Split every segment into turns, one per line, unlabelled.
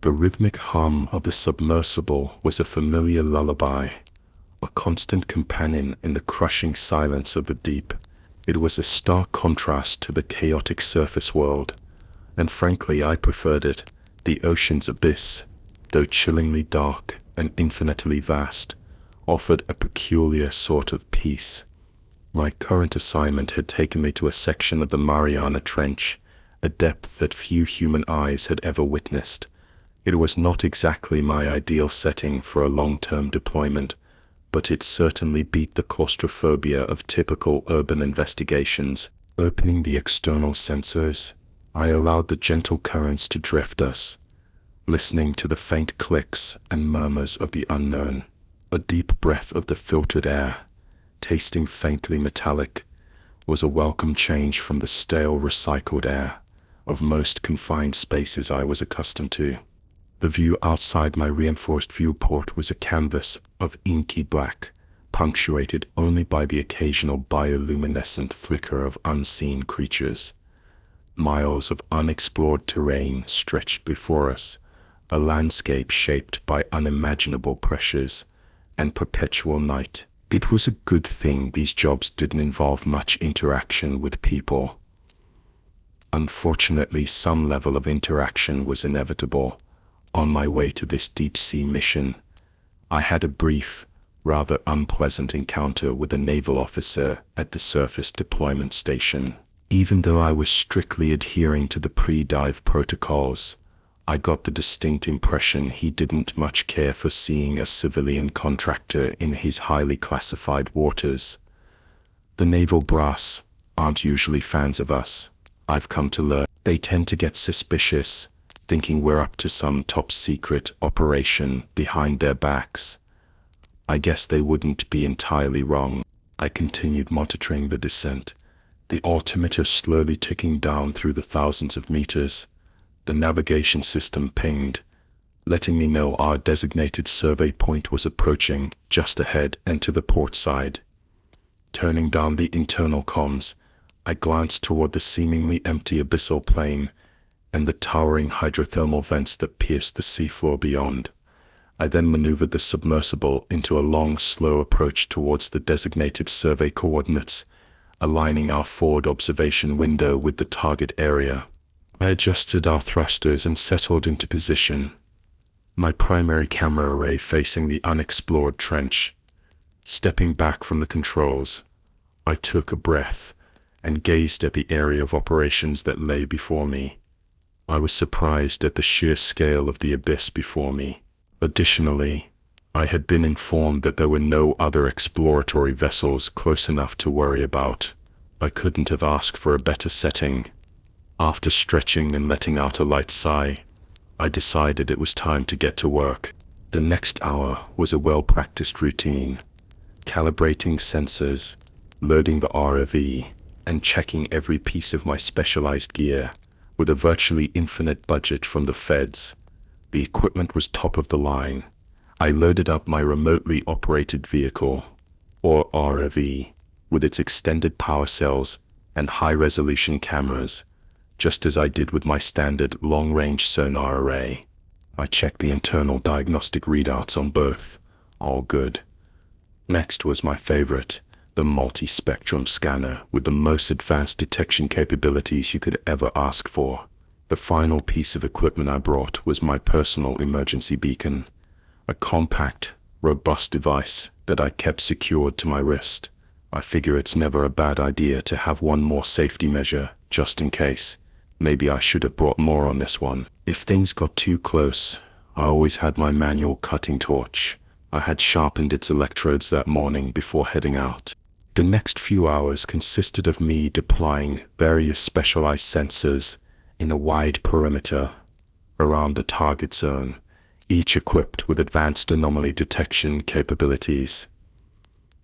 The rhythmic hum of the submersible was a familiar lullaby, a constant companion in the crushing silence of the deep. It was a stark contrast to the chaotic surface world, and frankly I preferred it. The ocean's abyss, though chillingly dark and infinitely vast, offered a peculiar sort of peace. My current assignment had taken me to a section of the Mariana Trench, a depth that few human eyes had ever witnessed. It was not exactly my ideal setting for a long-term deployment, but it certainly beat the claustrophobia of typical urban investigations. Opening the external sensors, I allowed the gentle currents to drift us, listening to the faint clicks and murmurs of the unknown. A deep breath of the filtered air, tasting faintly metallic, was a welcome change from the stale recycled air of most confined spaces I was accustomed to. The view outside my reinforced viewport was a canvas of inky black, punctuated only by the occasional bioluminescent flicker of unseen creatures. Miles of unexplored terrain stretched before us, a landscape shaped by unimaginable pressures and perpetual night. It was a good thing these jobs didn't involve much interaction with people. Unfortunately, some level of interaction was inevitable. On my way to this deep-sea mission, I had a brief, rather unpleasant encounter with a naval officer at the surface deployment station. Even though I was strictly adhering to the pre-dive protocols, I got the distinct impression he didn't much care for seeing a civilian contractor in his highly classified waters. The naval brass aren't usually fans of us, I've come to learn. They tend to get suspicious, thinking we're up to some top-secret operation behind their backs. I guess they wouldn't be entirely wrong. I continued monitoring the descent, the altimeter slowly ticking down through the thousands of meters. The navigation system pinged, letting me know our designated survey point was approaching just ahead and to the port side. Turning down the internal comms, I glanced toward the seemingly empty abyssal plain and the towering hydrothermal vents that pierced the seafloor beyond. I then maneuvered the submersible into a long, slow approach towards the designated survey coordinates, aligning our forward observation window with the target area. I adjusted our thrusters and settled into position, my primary camera array facing the unexplored trench. Stepping back from the controls, I took a breath and gazed at the area of operations that lay before me. I was surprised at the sheer scale of the abyss before me. Additionally, I had been informed that there were no other exploratory vessels close enough to worry about. I couldn't have asked for a better setting. After stretching and letting out a light sigh, I decided it was time to get to work. The next hour was a well-practiced routine, calibrating sensors, loading the ROV, and checking every piece of my specialized gear. With a virtually infinite budget from the feds, the equipment was top of the line. I loaded up my remotely operated vehicle, or ROV, with its extended power cells and high-resolution cameras, just as I did with my standard long-range sonar array. I checked the internal diagnostic readouts on both. All good. Next was my favorite, the multi-spectrum scanner with the most advanced detection capabilities you could ever ask for. The final piece of equipment I brought was my personal emergency beacon, a compact, robust device that I kept secured to my wrist. I figure it's never a bad idea to have one more safety measure, just in case. Maybe I should have brought more on this one. If things got too close, I always had my manual cutting torch. I had sharpened its electrodes that morning before heading out. The next few hours consisted of me deploying various specialized sensors in a wide perimeter around the target zone, each equipped with advanced anomaly detection capabilities.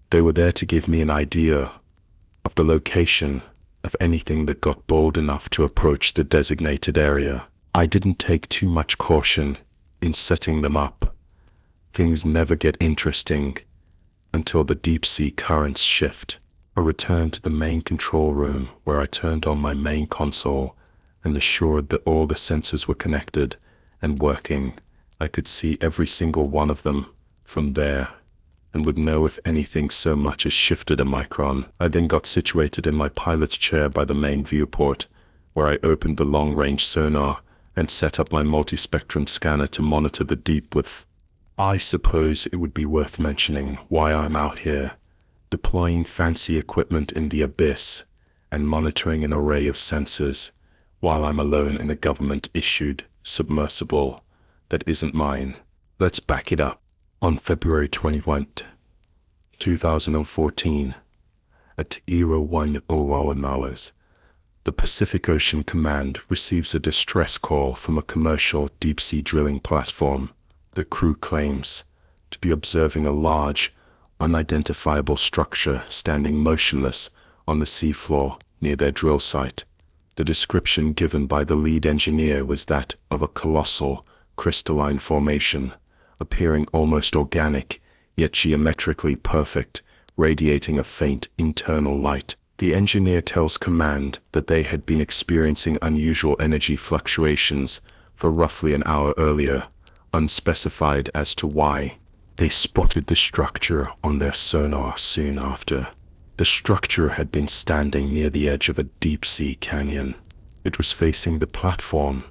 They were there to give me an idea of the location of anything that got bold enough to approach the designated area. I didn't take too much caution in setting them up. Things never get interesting until the deep-sea currents shift. I returned to the main control room where I turned on my main console and assured that all the sensors were connected and working. I could see every single one of them from there, and would know if anything so much as shifted a micron. I then got situated in my pilot's chair by the main viewport, where I opened the long-range sonar and set up my multispectrum scanner to monitor the deep with. I suppose it would be worth mentioning why I'm out here, deploying fancy equipment in the abyss and monitoring an array of sensors, while I'm alone in a government-issued submersible that isn't mine. Let's back it up. On February 21, 2014, at 01:01 hours, the Pacific Ocean Command receives a distress call from a commercial deep-sea drilling platform. The crew claims to be observing a large, unidentifiable structure standing motionless on the seafloor near their drill site. The description given by the lead engineer was that of a colossal, crystalline formation, appearing almost organic, yet geometrically perfect, radiating a faint internal light. The engineer tells command that they had been experiencing unusual energy fluctuations for roughly an hour earlier, unspecified as to why. They spotted the structure on their sonar soon after. The structure had been standing near the edge of a deep-sea canyon. It was facing the platform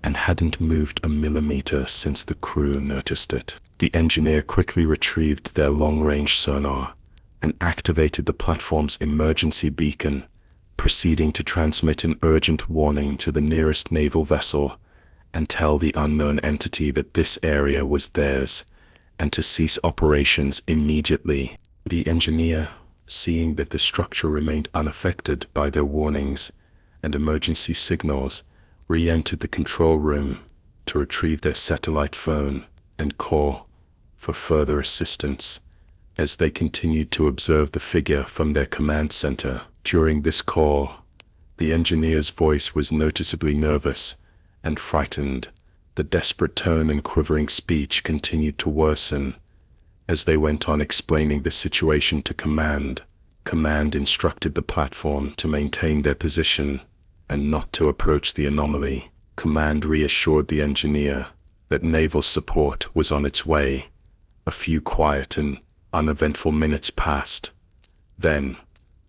and hadn't moved a millimeter since the crew noticed it. The engineer quickly retrieved their long-range sonar and activated the platform's emergency beacon, proceeding to transmit an urgent warning to the nearest naval vessel and tell the unknown entity that this area was theirs and to cease operations immediately. The engineer, seeing that the structure remained unaffected by their warnings and emergency signals, re-entered the control room to retrieve their satellite phone and call for further assistance. As they continued to observe the figure from their command center, during this call, the engineer's voice was noticeably nervous and frightened. The desperate tone and quivering speech continued to worsen as they went on explaining the situation to command. Command instructed the platform to maintain their position and not to approach the anomaly. Command reassured the engineer that naval support was on its way. A few quiet and uneventful minutes passed. Then,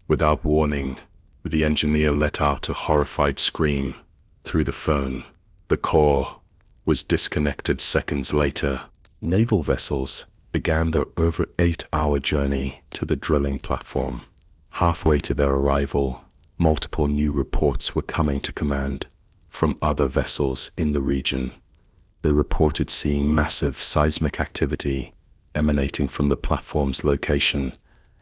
without warning, the engineer let out a horrified scream through the phone. The call was disconnected seconds later. Naval vessels began their over 8-hour journey to the drilling platform. Halfway to their arrival, multiple new reports were coming to command from other vessels in the region. They reported seeing massive seismic activity emanating from the platform's location,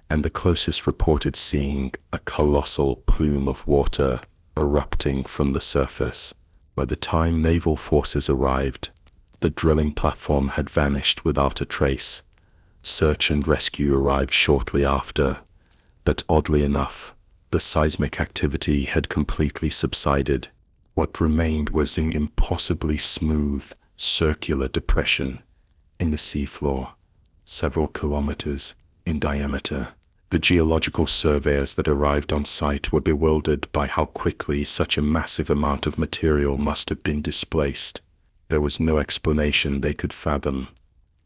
and the closest reported seeing a colossal plume of water erupting from the surface. By the time naval forces arrived, the drilling platform had vanished without a trace. Search and rescue arrived shortly after, but oddly enough, the seismic activity had completely subsided. What remained was an impossibly smooth, circular depression in the seafloor, several kilometers in diameter. The geological surveyors that arrived on site were bewildered by how quickly such a massive amount of material must have been displaced. There was no explanation they could fathom.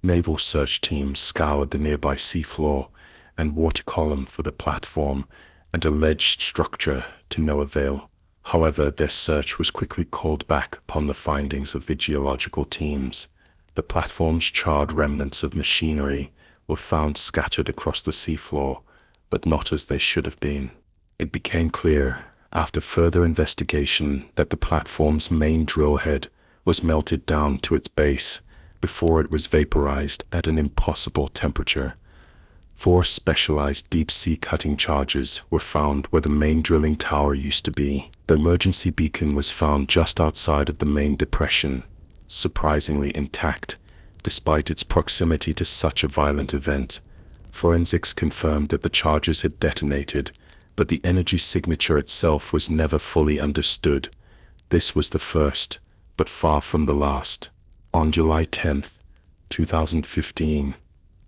Naval search teams scoured the nearby seafloor and water column for the platform and alleged structure to no avail. However, their search was quickly called back upon the findings of the geological teams. The platform's charred remnants of machinery were found scattered across the seafloor, but not as they should have been. It became clear, after further investigation, that the platform's main drill head was melted down to its base before it was vaporized at an impossible temperature. 4 specialized deep-sea cutting charges were found where the main drilling tower used to be. The emergency beacon was found just outside of the main depression, surprisingly intact, despite its proximity to such a violent event. Forensics confirmed that the charges had detonated, but the energy signature itself was never fully understood. This was the first, but far from the last. On July 10, 2015,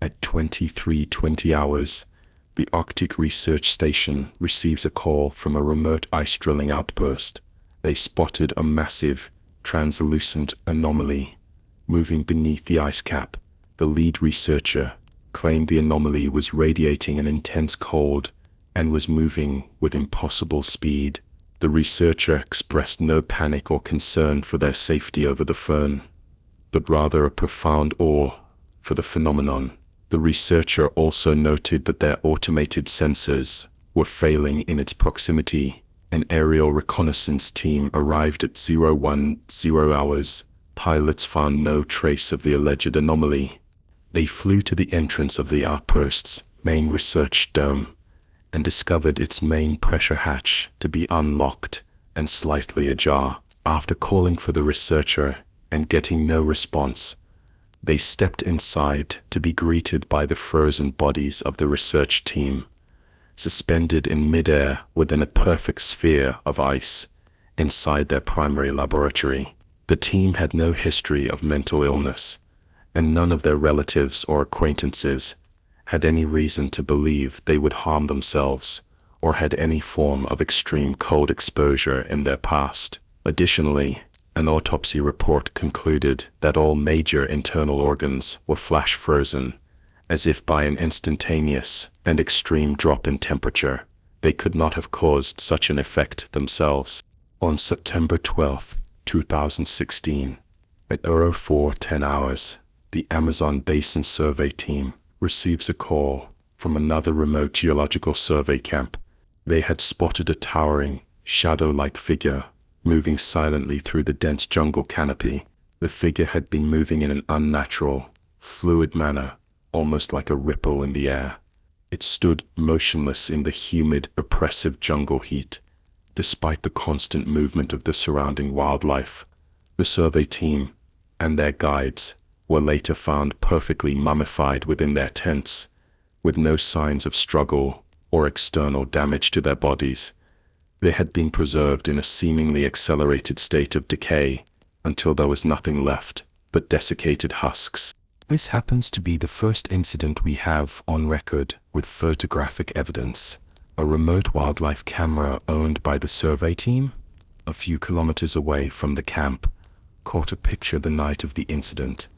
at 23:20 hours, the Arctic Research Station receives a call from a remote ice drilling outpost. They spotted a massive, translucent anomaly, moving beneath the ice cap. The lead researcher claimed the anomaly was radiating an intense cold and was moving with impossible speed. The researcher expressed no panic or concern for their safety over the phone, but rather a profound awe for the phenomenon. The researcher also noted that their automated sensors were failing in its proximity. An aerial reconnaissance team arrived at 010 hours. Pilots found no trace of the alleged anomaly. They flew to the entrance of the outpost's main research dome and discovered its main pressure hatch to be unlocked and slightly ajar. After calling for the researcher and getting no response, they stepped inside to be greeted by the frozen bodies of the research team, suspended in midair within a perfect sphere of ice inside their primary laboratory. The team had no history of mental illness, and none of their relatives or acquaintances had any reason to believe they would harm themselves or had any form of extreme cold exposure in their past. Additionally, an autopsy report concluded that all major internal organs were flash frozen, as if by an instantaneous and extreme drop in temperature. They could not have caused such an effect themselves. On September 12, 2016, at 04:10 hours, the Amazon Basin Survey Team receives a call from another remote geological survey camp. They had spotted a towering, shadow-like figure moving silently through the dense jungle canopy. The figure had been moving in an unnatural, fluid manner, almost like a ripple in the air. It stood motionless in the humid, oppressive jungle heat, despite the constant movement of the surrounding wildlife. The survey team and their guides were later found perfectly mummified within their tents, with no signs of struggle or external damage to their bodies. They had been preserved in a seemingly accelerated state of decay until there was nothing left but desiccated husks. This happens to be the first incident we have on record with photographic evidence. A remote wildlife camera owned by the survey team, a few kilometers away from the camp, caught a picture the night of the incident.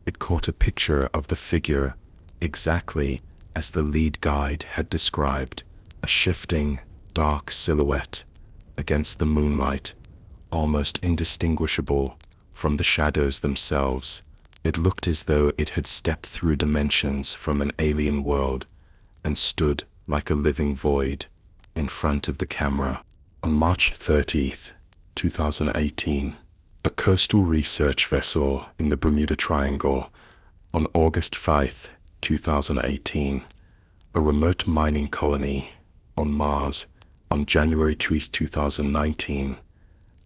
It caught a picture of the figure exactly as the lead guide had described, a shifting, dark silhouette against the moonlight, almost indistinguishable from the shadows themselves. It looked as though it had stepped through dimensions from an alien world and stood like a living void in front of the camera. On March 30th, 2018, a coastal research vessel in the Bermuda Triangle. On August 5th, 2018, a remote mining colony on Mars. On January 12th, 2019,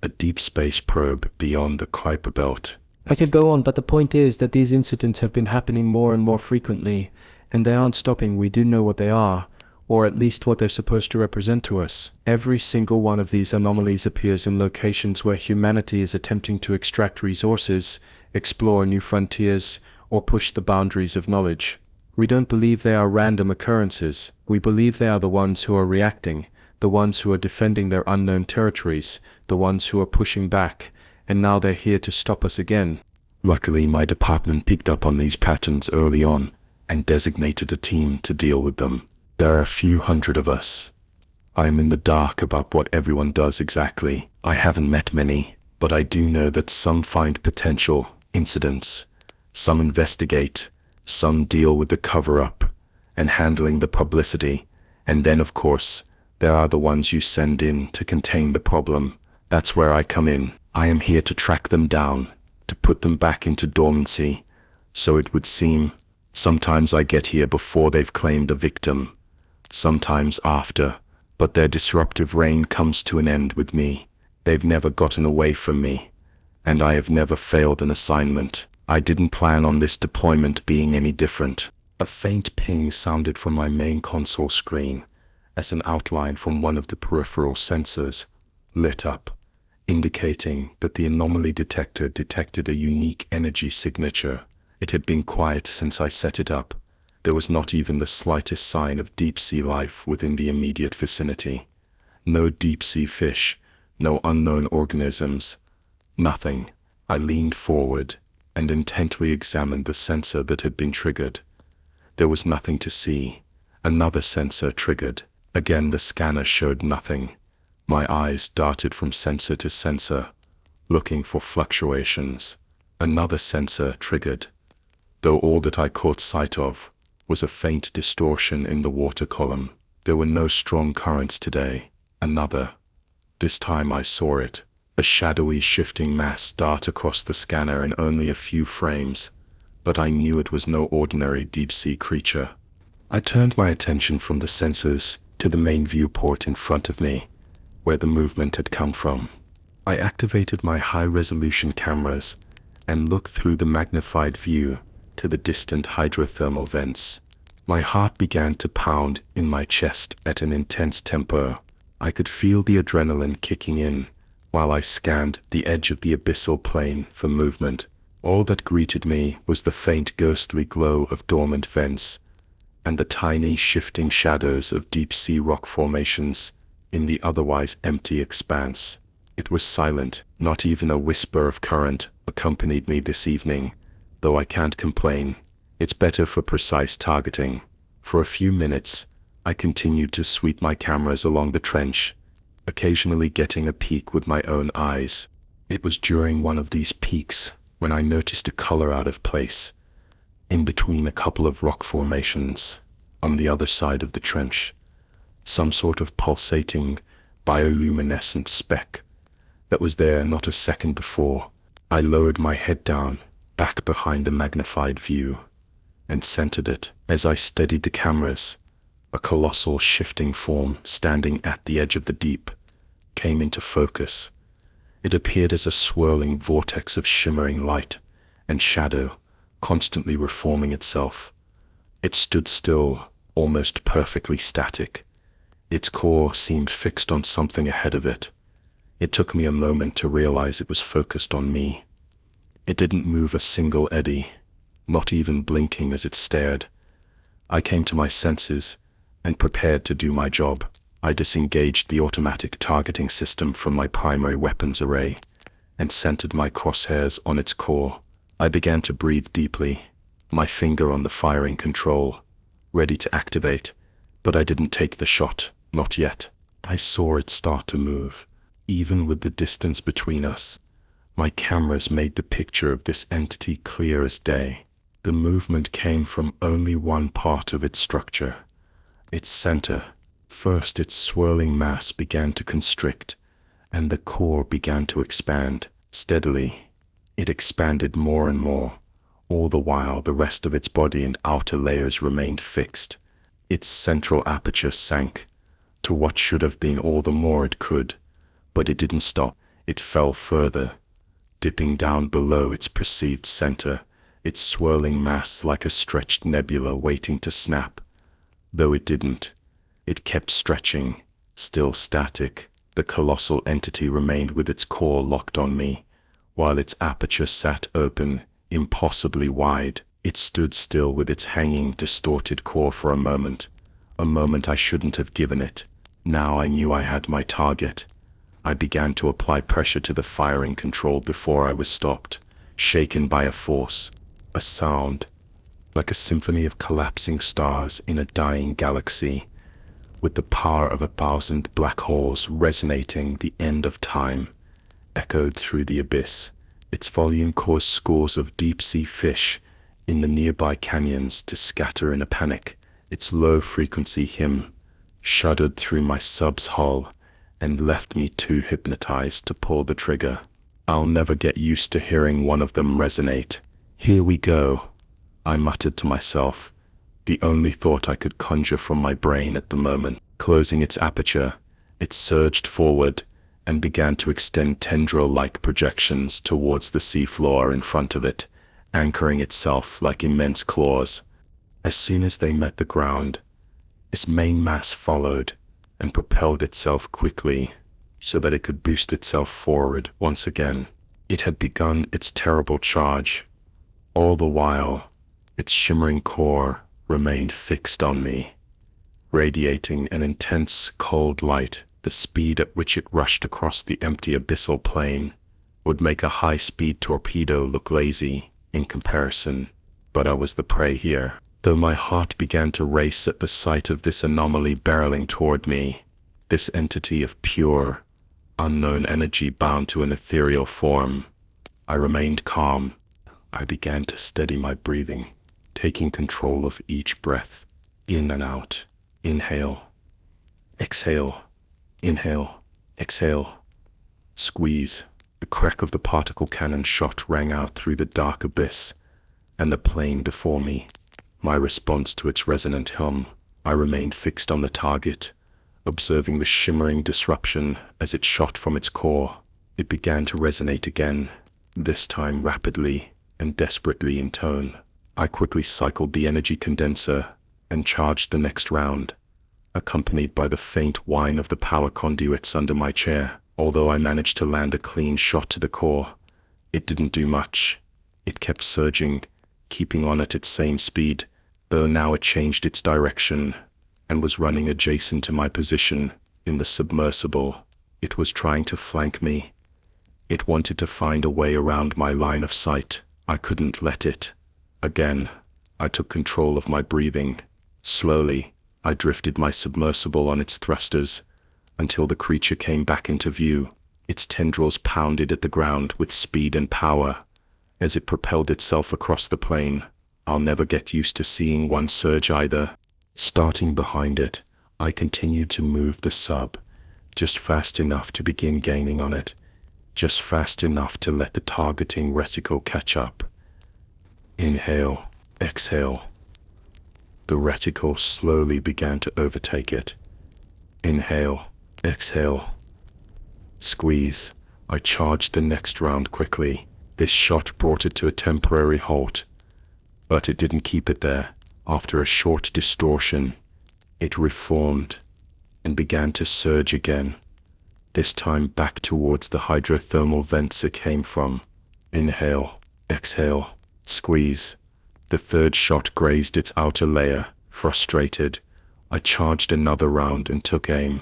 a deep space probe beyond the Kuiper Belt.
I could go on, but the point is that these incidents have been happening more and more frequently, and they aren't stopping. We do know what they are, or at least what they're supposed to represent to us. Every single one of these anomalies appears in locations where humanity is attempting to extract resources, explore new frontiers, or push the boundaries of knowledge. We don't believe they are random occurrences. We believe they are the ones who are reacting, the ones who are defending their unknown territories, the ones who are pushing back, and now they're here to stop us again.
Luckily, my department picked up on these patterns early on and designated a team to deal with them. There are a few hundred of us. I am in the dark about what everyone does exactly. I haven't met many, but I do know that some find potential incidents, some investigate, some deal with the cover-up and handling the publicity, and then, of course, there are the ones you send in to contain the problem. That's where I come in. I am here to track them down, to put them back into dormancy, so it would seem. Sometimes I get here before they've claimed a victim, sometimes after, but their disruptive reign comes to an end with me. They've never gotten away from me, and I have never failed an assignment. I didn't plan on this deployment being any different. A faint ping sounded from my main console screen, as an outline from one of the peripheral sensors lit up, indicating that the anomaly detector detected a unique energy signature. It had been quiet since I set it up. There was not even the slightest sign of deep-sea life within the immediate vicinity. No deep-sea fish, no unknown organisms, Nothing. I leaned forward and intently examined the sensor that had been triggered. There was nothing to see. Another sensor triggered. Again the scanner showed nothing. My eyes darted from sensor to sensor, looking for fluctuations. Another sensor triggered, though all that I caught sight of was a faint distortion in the water column. There were no strong currents today. Another. This time I saw it, a shadowy shifting mass dart across the scanner in only a few frames, but I knew it was no ordinary deep-sea creature. I turned my attention from the sensors to the main viewport in front of me, where the movement had come from. I activated my high-resolution cameras and looked through the magnified view to the distant hydrothermal vents. My heart began to pound in my chest at an intense tempo. I could feel the adrenaline kicking in while I scanned the edge of the abyssal plain for movement. All that greeted me was the faint ghostly glow of dormant vents and the tiny shifting shadows of deep-sea rock formations in the otherwise empty expanse. It was silent. Not even a whisper of current accompanied me this evening, though I can't complain. It's better for precise targeting. For a few minutes, I continued to sweep my cameras along the trench, occasionally getting a peek with my own eyes. It was during one of these peeks when I noticed a color out of place, in between a couple of rock formations on the other side of the trench. Some sort of pulsating, bioluminescent speck that was there not a second before. I lowered my head down, back behind the magnified view, and centered it. As I steadied the cameras, a colossal shifting form standing at the edge of the deep came into focus. It appeared as a swirling vortex of shimmering light and shadow, constantly reforming itself. It stood still, almost perfectly static. Its core seemed fixed on something ahead of it. It took me a moment to realize it was focused on me. It didn't move a single eddy, not even blinking as it stared. I came to my senses and prepared to do my job. I disengaged the automatic targeting system from my primary weapons array and centered my crosshairs on its core. I began to breathe deeply, my finger on the firing control, ready to activate, but I didn't take the shot, not yet. I saw it start to move. Even with the distance between us, my cameras made the picture of this entity clear as day. The movement came from only one part of its structure, its center. First, its swirling mass began to constrict, and the core began to expand. Steadily, it expanded more and more. All the while, the rest of its body and outer layers remained fixed. Its central aperture sank to what should have been all the more it could, but it didn't stop. It fell further, dipping down below its perceived center, its swirling mass like a stretched nebula waiting to snap. Though it didn't, it kept stretching, still static. The colossal entity remained with its core locked on me, while its aperture sat open, impossibly wide. It stood still with its hanging, distorted core for a moment I shouldn't have given it. Now I knew I had my target. I began to apply pressure to the firing control before I was stopped, shaken by a force, a sound, like a symphony of collapsing stars in a dying galaxy, with the power of 1,000 black holes resonating the end of time, echoed through the abyss. Its volume caused scores of deep-sea fish in the nearby canyons to scatter in a panic. Its low-frequency hymn shuddered through my sub's hull and left me too hypnotized to pull the trigger. I'll never get used to hearing one of them resonate. Here we go, I muttered to myself, the only thought I could conjure from my brain at the moment. Closing its aperture, it surged forward and began to extend tendril-like projections towards the seafloor in front of it, anchoring itself like immense claws. As soon as they met the ground, its main mass followed and propelled itself quickly so that it could boost itself forward once again. It had begun its terrible charge. All the while, its shimmering core remained fixed on me, radiating an intense, cold light. The speed at which it rushed across the empty abyssal plain would make a high-speed torpedo look lazy in comparison, but I was the prey here. Though my heart began to race at the sight of this anomaly barreling toward me, this entity of pure, unknown energy bound to an ethereal form, I remained calm. I began to steady my breathing, taking control of each breath, in and out. Inhale, exhale, inhale, exhale. Squeeze. The crack of the particle cannon shot rang out through the dark abyss, and the plane before me. My response to its resonant hum, I remained fixed on the target, observing the shimmering disruption as it shot from its core. It began to resonate again, this time rapidly and desperately in tone. I quickly cycled the energy condenser and charged the next round, accompanied by the faint whine of the power conduits under my chair. Although I managed to land a clean shot to the core, it didn't do much. It kept surging, keeping on at its same speed, though now it changed its direction and was running adjacent to my position in the submersible. It was trying to flank me. It wanted to find a way around my line of sight. I couldn't let it. Again, I took control of my breathing. Slowly, I drifted my submersible on its thrusters until the creature came back into view. Its tendrils pounded at the ground with speed and power as it propelled itself across the plane. I'll never get used to seeing one surge either. Starting behind it, I continued to move the sub, just fast enough to begin gaining on it, just fast enough to let the targeting reticle catch up. Inhale, exhale. The reticle slowly began to overtake it. Inhale, exhale. Squeeze. I charged the next round quickly. This shot brought it to a temporary halt, but it didn't keep it there. After a short distortion, it reformed and began to surge again, this time back towards the hydrothermal vents it came from. Inhale, exhale, squeeze. The third shot grazed its outer layer. Frustrated, I charged another round and took aim,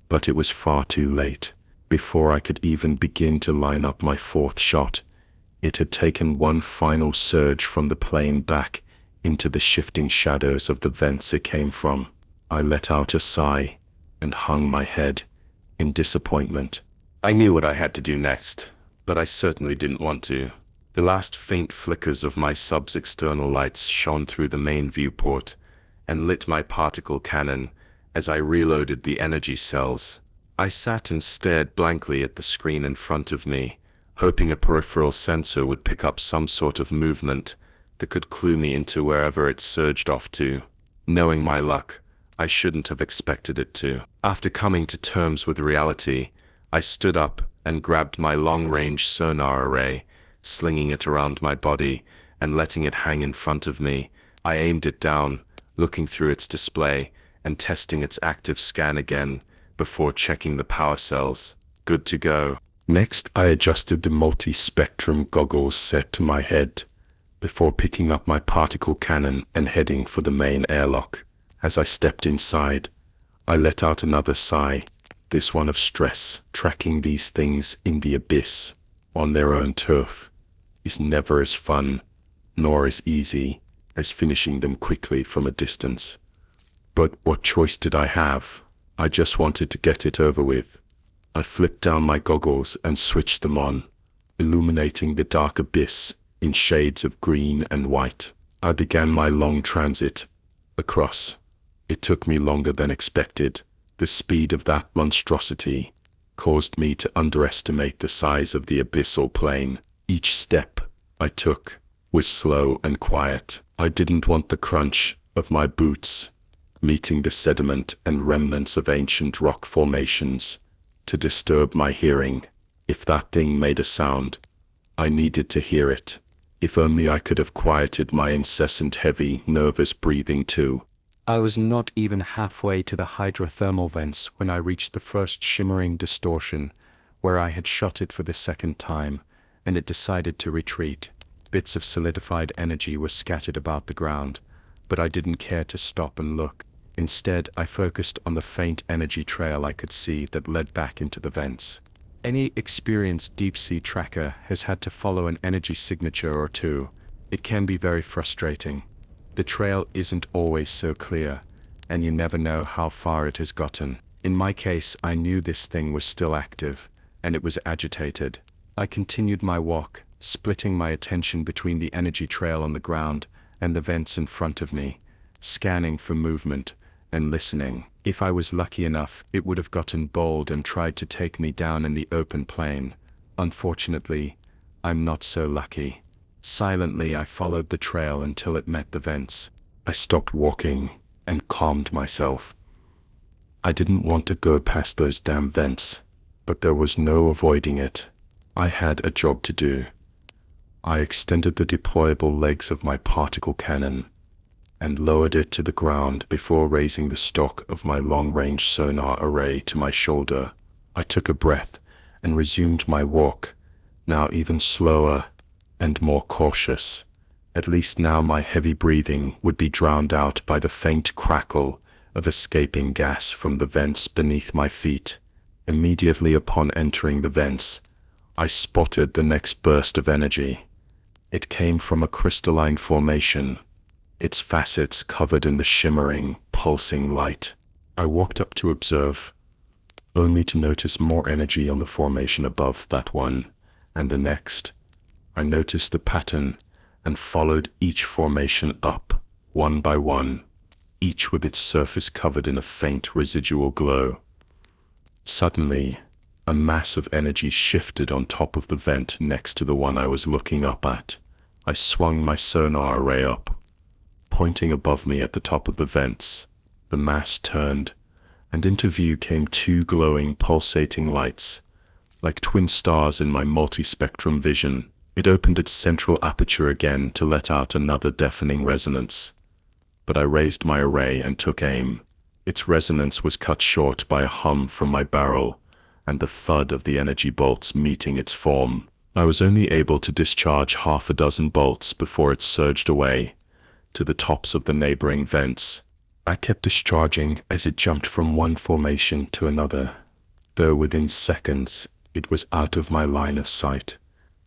but it was far too late. Before I could even begin to line up my fourth shot, it had taken one final surge from the plane back into the shifting shadows of the vents it came from. I let out a sigh and hung my head in disappointment. I knew what I had to do next, but I certainly didn't want to. The last faint flickers of my sub's external lights shone through the main viewport and lit my particle cannon as I reloaded the energy cells. I sat and stared blankly at the screen in front of me, hoping a peripheral sensor would pick up some sort of movement that could clue me into wherever it surged off to. Knowing my luck, I shouldn't have expected it to. After coming to terms with reality, I stood up and grabbed my long-range sonar array, slinging it around my body and letting it hang in front of me. I aimed it down, looking through its display and testing its active scan again before checking the power cells. Good to go. Next, I adjusted the multi-spectrum goggles set to my head before picking up my particle cannon and heading for the main airlock. As I stepped inside, I let out another sigh, this one of stress. Tracking these things in the abyss on their own turf is never as fun nor as easy as finishing them quickly from a distance. But what choice did I have? I just wanted to get it over with. I flipped down my goggles and switched them on, illuminating the dark abyss in shades of green and white. I began my long transit across. It took me longer than expected. The speed of that monstrosity caused me to underestimate the size of the abyssal plane. Each step I took was slow and quiet. I didn't want the crunch of my boots meeting the sediment and remnants of ancient rock formations to disturb my hearing. If that thing made a sound, I needed to hear it. If only I could have quieted my incessant heavy, nervous breathing too. I was not even halfway to the hydrothermal vents when I reached the first shimmering distortion, where I had shot it for the second time, and it decided to retreat. Bits of solidified energy were scattered about the ground, but I didn't care to stop and look. Instead, I focused on the faint energy trail I could see that led back into the vents. Any experienced deep-sea tracker has had to follow an energy signature or two. It can be very frustrating. The trail isn't always so clear, and you never know how far it has gotten. In my case, I knew this thing was still active, and it was agitated. I continued my walk, splitting my attention between the energy trail on the ground and the vents in front of me, scanning for movement and listening. If I was lucky enough, it would have gotten bold and tried to take me down in the open plain. Unfortunately, I'm not so lucky. Silently, I followed the trail until it met the vents. I stopped walking and calmed myself. I didn't want to go past those damn vents, but there was no avoiding it. I had a job to do. I extended the deployable legs of my particle cannon and lowered it to the ground before raising the stock of my long-range sonar array to my shoulder. I took a breath and resumed my walk, now even slower and more cautious. At least now my heavy breathing would be drowned out by the faint crackle of escaping gas from the vents beneath my feet. Immediately upon entering the vents, I spotted the next burst of energy. It came from a crystalline formation, its facets covered in the shimmering, pulsing light. I walked up to observe, only to notice more energy on the formation above that one, and the next. I noticed the pattern and followed each formation up, one by one, each with its surface covered in a faint residual glow. Suddenly, a mass of energy shifted on top of the vent next to the one I was looking up at. I swung my sonar array up, pointing above me at the top of the vents. The mass turned, and into view came two glowing, pulsating lights, like twin stars in my multispectrum vision. It opened its central aperture again to let out another deafening resonance. But I raised my array and took aim. Its resonance was cut short by a hum from my barrel, and the thud of the energy bolts meeting its form. I was only able to discharge half a dozen bolts before it surged away to the tops of the neighboring vents. I kept discharging as it jumped from one formation to another, though within seconds it was out of my line of sight.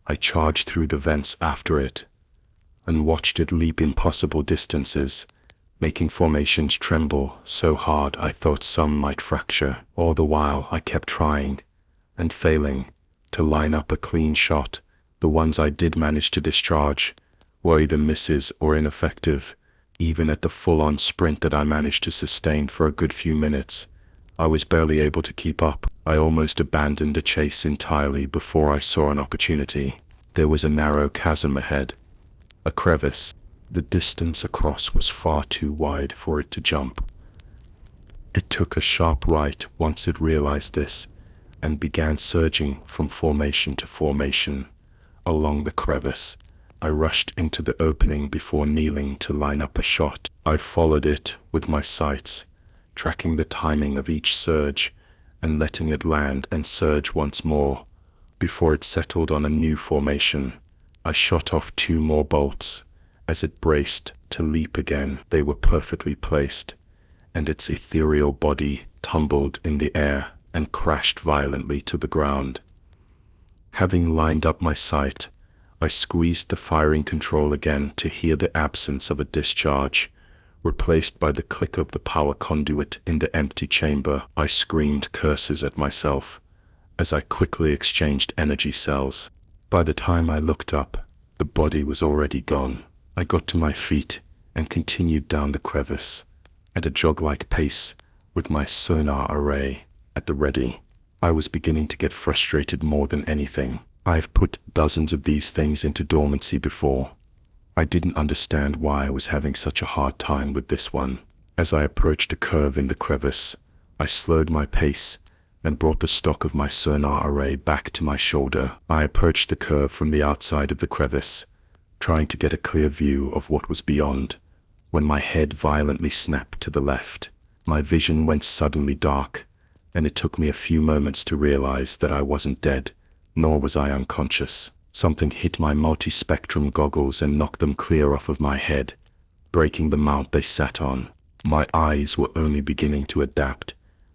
I charged through the vents after it, and watched it leap impossible distances, making formations tremble so hard I thought some might fracture. All the while I kept trying, and failing, to line up a clean shot. The ones I did manage to discharge were either misses or ineffective. Even at the full-on sprint that I managed to sustain for a good few minutes, I was barely able to keep up. I almost abandoned the chase entirely before I saw an opportunity. There was a narrow chasm ahead, a crevice. The distance across was far too wide for it to jump. It took a sharp right once it realized this, and began surging from formation to formation along the crevice. I rushed into the opening before kneeling to line up a shot. I followed it with my sights, tracking the timing of each surge and letting it land and surge once more before it settled on a new formation. I shot off 2 more bolts as it braced to leap again. They were perfectly placed, and its ethereal body tumbled in the air and crashed violently to the ground. Having lined up my sight, I squeezed the firing control again to hear the absence of a discharge, replaced by the click of the power conduit in the empty chamber. I screamed curses at myself as I quickly exchanged energy cells. By the time I looked up, the body was already gone. I got to my feet and continued down the crevice at a jog-like pace with my sonar array at the ready. I was beginning to get frustrated more than anything. I've put dozens of these things into dormancy before. I didn't understand why I was having such a hard time with this one. As I approached a curve in the crevice, I slowed my pace and brought the stock of my sonar array back to my shoulder. I approached the curve from the outside of the crevice, trying to get a clear view of what was beyond, when my head violently snapped to the left. My vision went suddenly dark, and it took me a few moments to realize that I wasn't dead, nor was I unconscious. Something hit my multi-spectrum goggles and knocked them clear off of my head, breaking the mount they sat on. My eyes were only beginning to adapt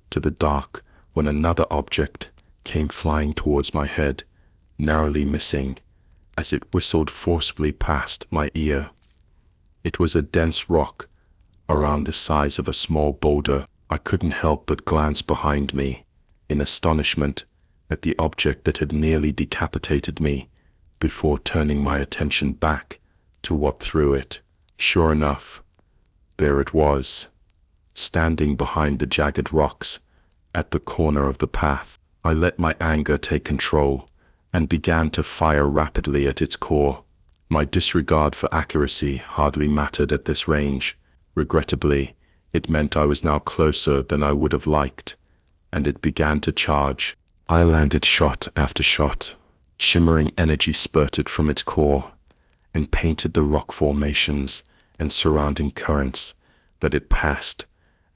to the dark when another object came flying towards my head, narrowly missing, as it whistled forcefully past my ear. It was a dense rock, around the size of a small boulder. I couldn't help but glance behind me, in astonishment at the object that had nearly decapitated me, before turning my attention back to what threw it. Sure enough, there it was, standing behind the jagged rocks, at the corner of the path. I let my anger take control, and began to fire rapidly at its core. My disregard for accuracy hardly mattered at this range. Regrettably, it meant I was now closer than I would have liked, and it began to charge. I landed shot after shot. Shimmering energy spurted from its core, and painted the rock formations and surrounding currents that it passed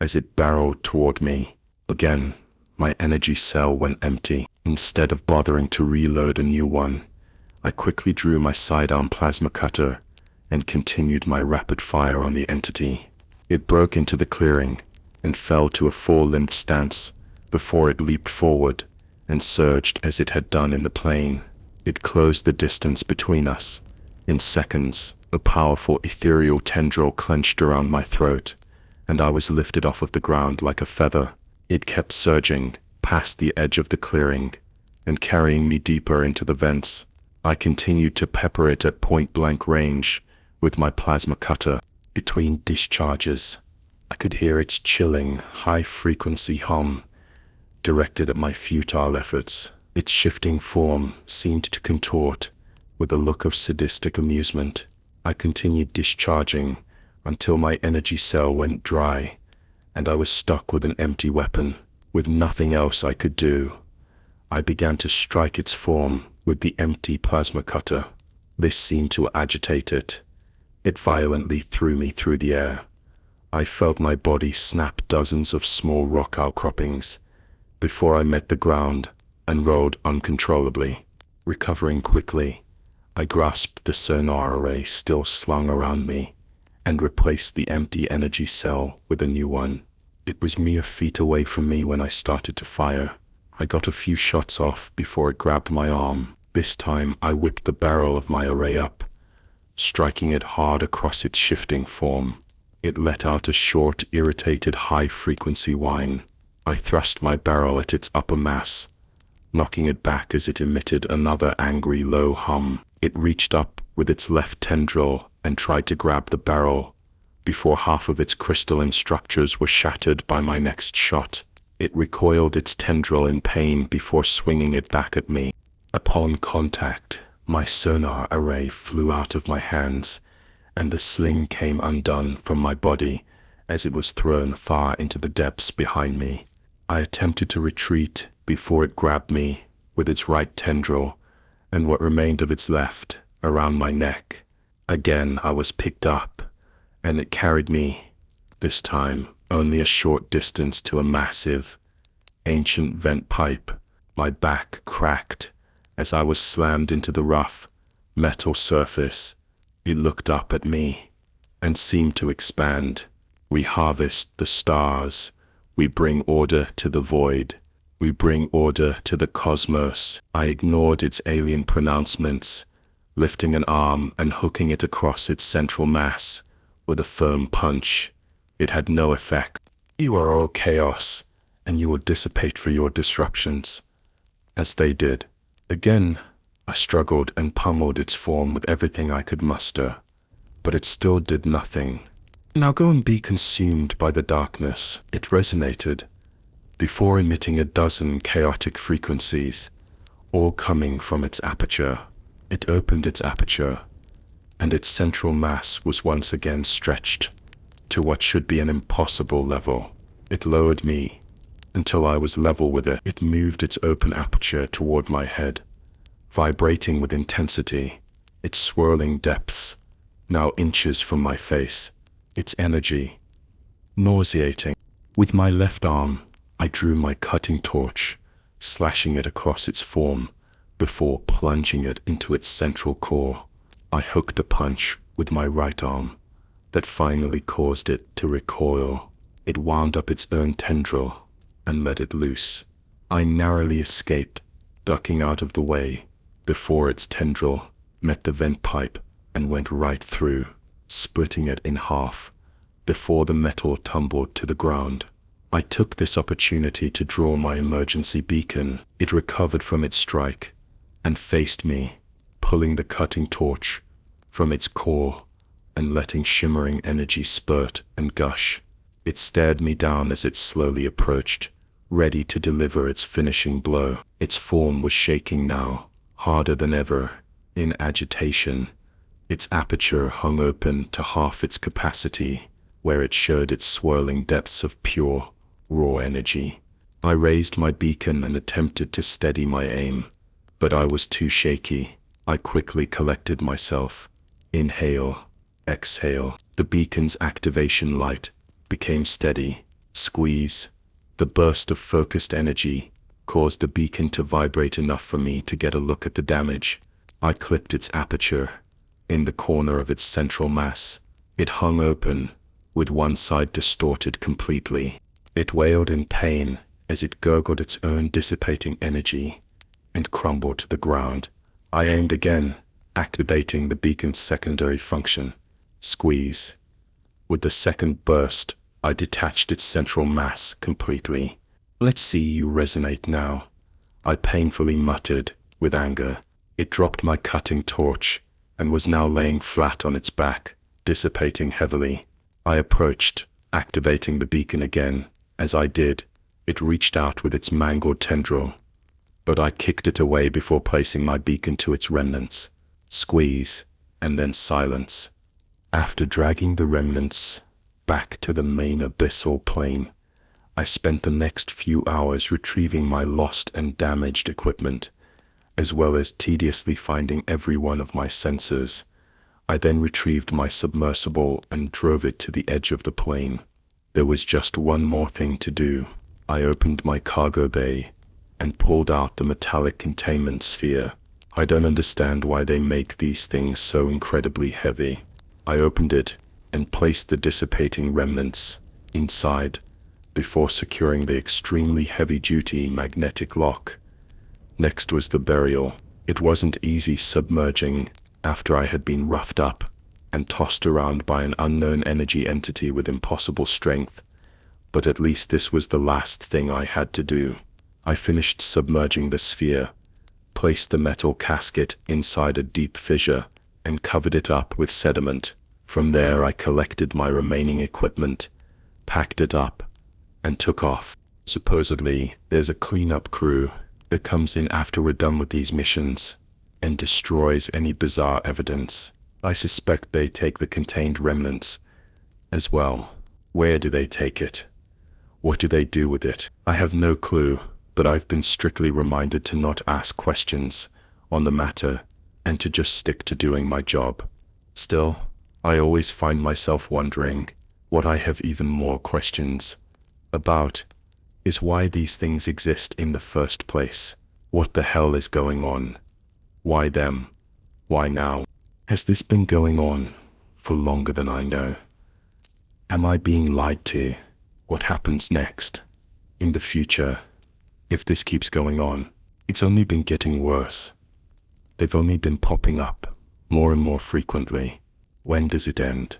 as it barreled toward me. Again, my energy cell went empty. Instead of bothering to reload a new one, I quickly drew my sidearm plasma cutter and continued my rapid fire on the entity. It broke into the clearing and fell to a four-limbed stance before it leaped forward and surged as it had done in the plain. It closed the distance between us. In seconds, a powerful ethereal tendril clenched around my throat, and I was lifted off of the ground like a feather. It kept surging past the edge of the clearing and carrying me deeper into the vents. I continued to pepper it at point-blank range with my plasma cutter. Between discharges, I could hear its chilling, high-frequency hum directed at my futile efforts. Its shifting form seemed to contort with a look of sadistic amusement. I continued discharging until my energy cell went dry, and I was stuck with an empty weapon. With nothing else I could do, I began to strike its form with the empty plasma cutter. This seemed to agitate it. It violently threw me through the air. I felt my body snap dozens of small rock outcroppings before I met the ground and rolled uncontrollably. Recovering quickly, I grasped the sonar array still slung around me and replaced the empty energy cell with a new one. It was mere feet away from me when I started to fire. I got a few shots off before it grabbed my arm. This time I whipped the barrel of my array up, striking it hard across its shifting form. It let out a short, irritated, high-frequency whine. I thrust my barrel at its upper mass, knocking it back as it emitted another angry, low hum. It reached up with its left tendril and tried to grab the barrel before half of its crystalline structures were shattered by my next shot. It recoiled its tendril in pain before swinging it back at me. Upon contact, my sonar array flew out of my hands, and the sling came undone from my body as it was thrown far into the depths behind me. I attempted to retreat before it grabbed me with its right tendril and what remained of its left around my neck. Again I was picked up, and it carried me, this time only a short distance, to a massive, ancient vent pipe. My back cracked as I was slammed into the rough, metal surface. It looked up at me and seemed to expand. We harvest the stars. We bring order to the void. We bring order to the cosmos. I ignored its alien pronouncements, lifting an arm and hooking it across its central mass with a firm punch. It had no effect. You are all chaos, and you will dissipate for your disruptions, as they did. Again, I struggled and pummeled its form with everything I could muster, but it still did nothing. Now go and be consumed by the darkness. It resonated, before emitting a dozen chaotic frequencies, all coming from its aperture. It opened its aperture, and its central mass was once again stretched to what should be an impossible level. It lowered me until I was level with it. It moved its open aperture toward my head, vibrating with intensity, its swirling depths now inches from my face, its energy nauseating. With my left arm, I drew my cutting torch, slashing it across its form before plunging it into its central core. I hooked a punch with my right arm that finally caused it to recoil. It wound up its own tendril and let it loose, I narrowly escaped, ducking out of the way, before its tendril met the vent pipe and went right through, splitting it in half, before the metal tumbled to the ground. I took this opportunity to draw my emergency beacon. It recovered from its strike and faced me, pulling the cutting torch from its core and letting shimmering energy spurt and gush. It stared me down as it slowly approached, ready to deliver its finishing blow. Its form was shaking now, harder than ever, in agitation. Its aperture hung open to half its capacity, where it showed its swirling depths of pure, raw energy. I raised my beacon and attempted to steady my aim, but I was too shaky. I quickly collected myself. Inhale, exhale. The beacon's activation light became steady. Squeeze. The burst of focused energy caused the beacon to vibrate enough for me to get a look at the damage. I clipped its aperture. In the corner of its central mass, it hung open, with one side distorted completely. It wailed in pain as it gurgled its own dissipating energy and crumbled to the ground. I aimed again, activating the beacon's secondary function. Squeeze. With the second burst, I detached its central mass completely. "Let's see you resonate now," I painfully muttered, with anger. It dropped my cutting torch and was now laying flat on its back, dissipating heavily. I approached, activating the beacon again. As I did, it reached out with its mangled tendril, but I kicked it away before placing my beacon to its remnants. Squeeze, and then silence. After dragging the remnants back to the main abyssal plane, I spent the next few hours retrieving my lost and damaged equipment, as well as tediously finding every one of my sensors. I then retrieved my submersible and drove it to the edge of the plane. There was just one more thing to do. I opened my cargo bay and pulled out the metallic containment sphere. I don't understand why they make these things so incredibly heavy. I opened it and placed the dissipating remnants inside before securing the extremely heavy-duty magnetic lock. Next was the burial. It wasn't easy submerging after I had been roughed up and tossed around by an unknown energy entity with impossible strength, but at least this was the last thing I had to do. I finished submerging the sphere, placed the metal casket inside a deep fissure, and covered it up with sediment. From there I collected my remaining equipment, packed it up, and took off. Supposedly, there's a cleanup crew that comes in after we're done with these missions and destroys any bizarre evidence. I suspect they take the contained remnants as well. Where do they take it? What do they do with it? I have no clue, but I've been strictly reminded to not ask questions on the matter and to just stick to doing my job. Still, I always find myself wondering what I have even more questions about is why these things exist in the first place. What the hell is going on? Why them? Why now? Has this been going on for longer than I know? Am I being lied to? What happens next? In the future, if this keeps going on, it's only been getting worse. They've only been popping up more and more frequently. When does it end?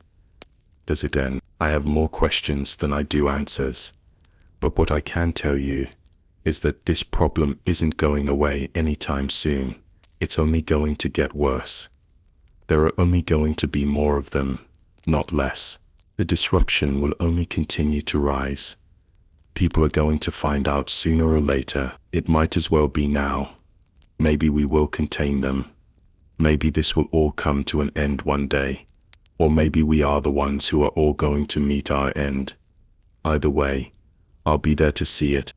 Does it end? I have more questions than I do answers. But what I can tell you is that this problem isn't going away anytime soon. It's only going to get worse. There are only going to be more of them, not less. The disruption will only continue to rise. People are going to find out sooner or later. It might as well be now. Maybe we will contain them. Maybe this will all come to an end one day. Or maybe we are the ones who are all going to meet our end. Either way, I'll be there to see it.